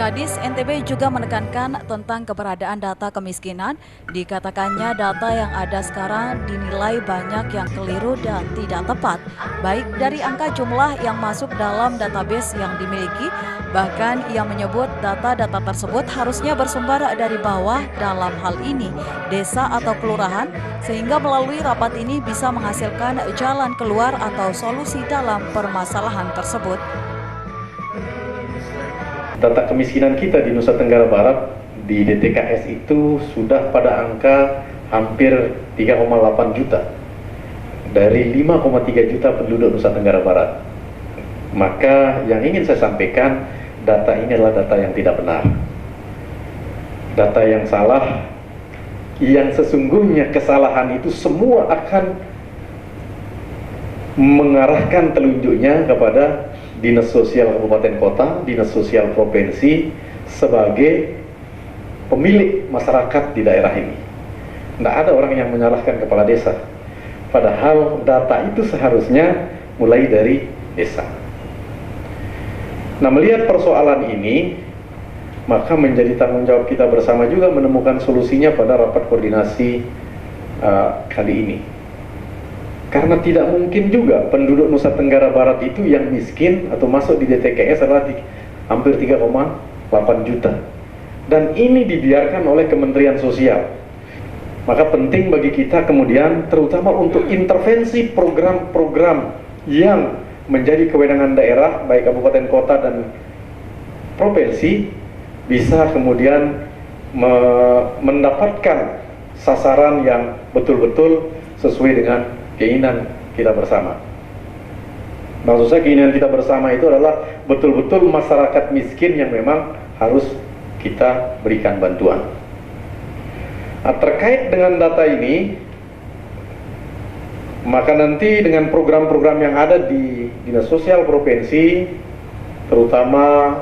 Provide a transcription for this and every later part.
Kadis NTB juga menekankan tentang keberadaan data kemiskinan. Dikatakannya data yang ada sekarang dinilai banyak yang keliru dan tidak tepat, baik dari angka jumlah yang masuk dalam database yang dimiliki. Bahkan ia menyebut data-data tersebut harusnya bersumber dari bawah, dalam hal ini desa atau kelurahan, sehingga melalui rapat ini bisa menghasilkan jalan keluar atau solusi dalam permasalahan tersebut. Data kemiskinan kita di Nusa Tenggara Barat di DTKS itu sudah pada angka hampir 3,8 juta dari 5,3 juta penduduk Nusa Tenggara Barat. Maka yang ingin saya sampaikan, data ini adalah data yang tidak benar, data yang salah, yang sesungguhnya kesalahan itu semua akan mengarahkan telunjuknya kepada Dinas Sosial Kabupaten Kota, Dinas Sosial Provinsi sebagai pemilik masyarakat di daerah ini. Tidak ada orang yang menyalahkan kepala desa. Padahal data itu seharusnya mulai dari desa. Nah, melihat persoalan ini, maka menjadi tanggung jawab kita bersama juga menemukan solusinya pada rapat koordinasi kali ini. Karena tidak mungkin juga penduduk Nusa Tenggara Barat itu yang miskin atau masuk di DTKS adalah hampir 3,8 juta. Dan ini dibiarkan oleh Kementerian Sosial. Maka penting bagi kita kemudian terutama untuk intervensi program-program yang menjadi kewenangan daerah, baik kabupaten kota dan provinsi, bisa kemudian mendapatkan sasaran yang betul-betul sesuai dengan keinginan kita bersama. Maksud saya keinginan kita bersama itu adalah betul-betul masyarakat miskin yang memang harus kita berikan bantuan. Nah, terkait dengan data ini, maka nanti dengan program-program yang ada di Dinas Sosial Provinsi, terutama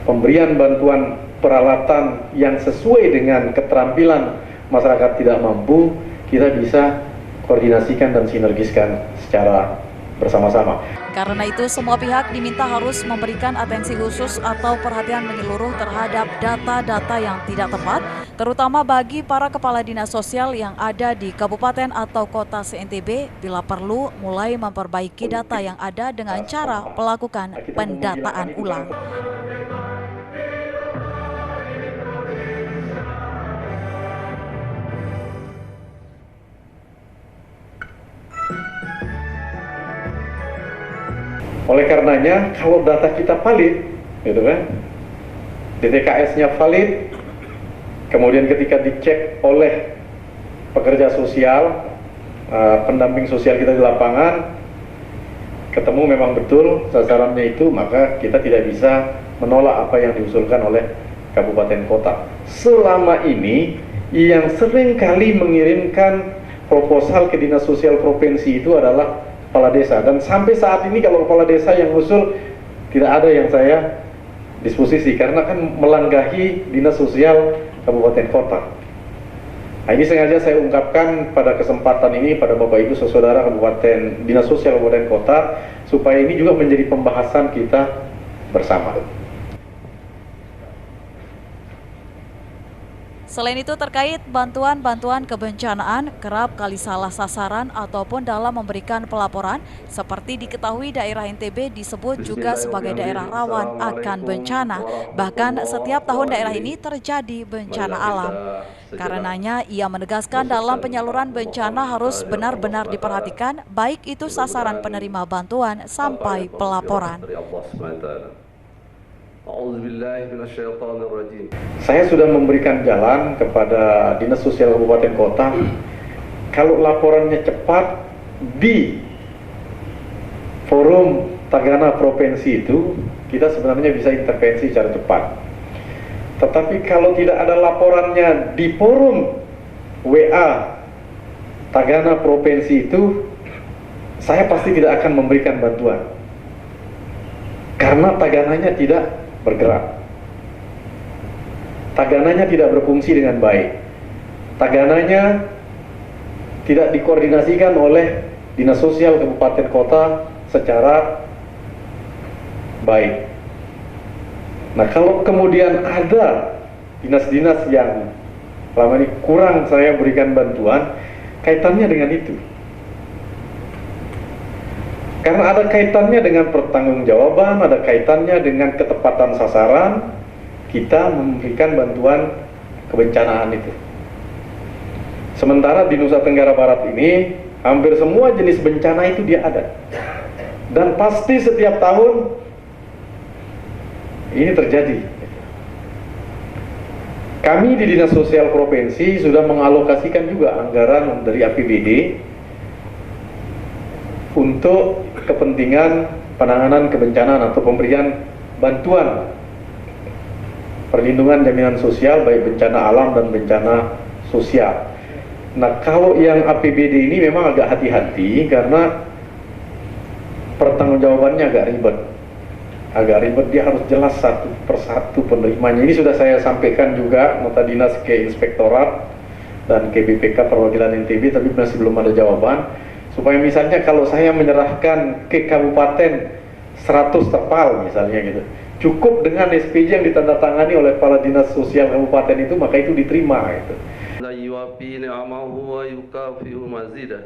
pemberian bantuan peralatan yang sesuai dengan keterampilan masyarakat tidak mampu, kita bisa koordinasikan dan sinergiskan secara bersama-sama. Karena itu semua pihak diminta harus memberikan atensi khusus atau perhatian menyeluruh terhadap data-data yang tidak tepat, terutama bagi para kepala dinas sosial yang ada di kabupaten atau kota se-NTB, bila perlu mulai memperbaiki data yang ada dengan cara melakukan pendataan ulang. Oleh karenanya, kalau data kita valid, gitu kan, DTKS-nya valid, kemudian ketika dicek oleh pekerja sosial, pendamping sosial kita di lapangan, ketemu memang betul sasarannya itu, maka kita tidak bisa menolak apa yang diusulkan oleh kabupaten kota. Selama ini, yang sering kali mengirimkan proposal ke Dinas Sosial Provinsi itu adalah kepala desa, dan sampai saat ini kalau kepala desa yang usul tidak ada yang saya disposisi karena kan melanggahi Dinas Sosial Kabupaten Kota. Nah, ini sengaja saya ungkapkan pada kesempatan ini pada Bapak Ibu Saudara Kabupaten Dinas Sosial Kabupaten Kota supaya ini juga menjadi pembahasan kita bersama. Selain itu terkait bantuan-bantuan kebencanaan kerap kali salah sasaran ataupun dalam memberikan pelaporan, seperti diketahui daerah NTB disebut juga sebagai daerah rawan akan bencana. Bahkan setiap tahun daerah ini terjadi bencana alam. Karenanya ia menegaskan dalam penyaluran bencana harus benar-benar diperhatikan, baik itu sasaran penerima bantuan sampai pelaporan. Saya sudah memberikan jalan kepada Dinas Sosial Kabupaten Kota, kalau laporannya cepat di forum Tagana Provinsi itu, kita sebenarnya bisa intervensi secara cepat. Tetapi kalau tidak ada laporannya di forum WA Tagana Provinsi itu, saya pasti tidak akan memberikan bantuan. Karena Tagananya tidak bergerak. Tagananya tidak berfungsi dengan baik. Tagananya tidak dikoordinasikan oleh Dinas Sosial Kabupaten Kota secara baik. Nah, kalau kemudian ada dinas-dinas yang selama ini kurang saya berikan bantuan, kaitannya dengan itu. Karena ada kaitannya dengan pertanggungjawaban, ada kaitannya dengan ketepatan sasaran, kita memberikan bantuan kebencanaan itu. Sementara di Nusa Tenggara Barat ini, hampir semua jenis bencana itu dia ada. Dan pasti setiap tahun ini terjadi. Kami di Dinas Sosial Provinsi sudah mengalokasikan juga anggaran dari APBD untuk kepentingan penanganan kebencanaan atau pemberian bantuan perlindungan jaminan sosial baik bencana alam dan bencana sosial. Nah, kalau yang APBD ini memang agak hati-hati karena pertanggungjawabannya agak ribet. Dia harus jelas satu persatu penerimanya. Ini sudah saya sampaikan juga nota dinas ke Inspektorat dan ke BPK Perwakilan NTB, tapi masih belum ada jawaban. Supaya misalnya kalau saya menyerahkan ke kabupaten 100 terpal misalnya gitu, cukup dengan SPJ yang ditandatangani oleh kepala dinas sosial kabupaten itu, maka itu diterima gitu. La yuwafi ni'amahu wa yukafi'u mazidah.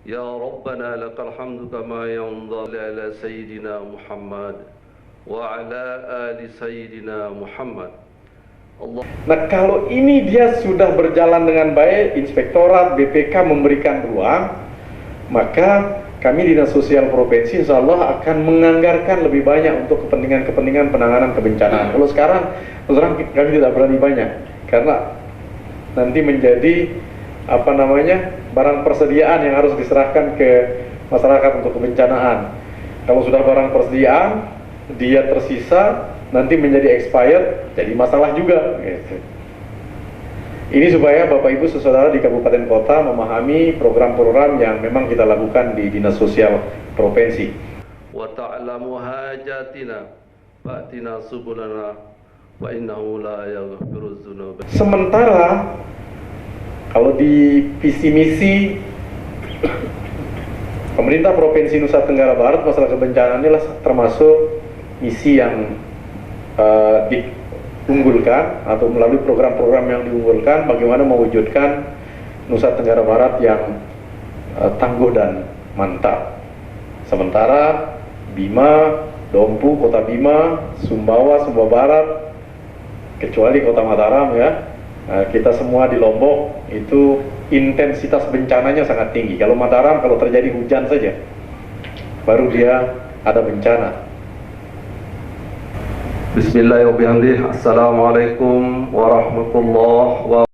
Ya Rabbana lakal hamdu kama yanzali ala Sayyidina Muhammad wa ala ali Sayyidina Muhammad. Allah. Nah, kalau ini dia sudah berjalan dengan baik, Inspektorat, BPK memberikan ruang, maka kami Dinas Sosial Provinsi insya Allah akan menganggarkan lebih banyak untuk kepentingan-kepentingan penanganan kebencanaan. Kalau sekarang, terus terang kami tidak berani banyak, karena nanti menjadi barang persediaan yang harus diserahkan ke masyarakat untuk kebencanaan. Kalau sudah barang persediaan, dia tersisa, nanti menjadi expired, jadi masalah juga. Gitu. Ini supaya Bapak Ibu saudara di kabupaten kota memahami program-program yang memang kita lakukan di Dinas Sosial Provinsi. Wa ta'lamu hajatina fa'tina subulana wa innahu la yaghfiru dzunub. Sementara kalau di visi misi pemerintah Provinsi Nusa Tenggara Barat, masalah kebencanaan inilah termasuk misi yang diunggulkan atau melalui program-program yang diunggulkan, bagaimana mewujudkan Nusa Tenggara Barat yang tangguh dan mantap. Sementara Bima, Dompu, Kota Bima, Sumbawa, Sumbawa Barat, kecuali Kota Mataram ya, kita semua di Lombok itu intensitas bencananya sangat tinggi. Kalau Mataram kalau terjadi hujan saja baru dia ada bencana. Bismillahirrahmanirrahim. Assalamualaikum warahmatullahi wabarakatuh.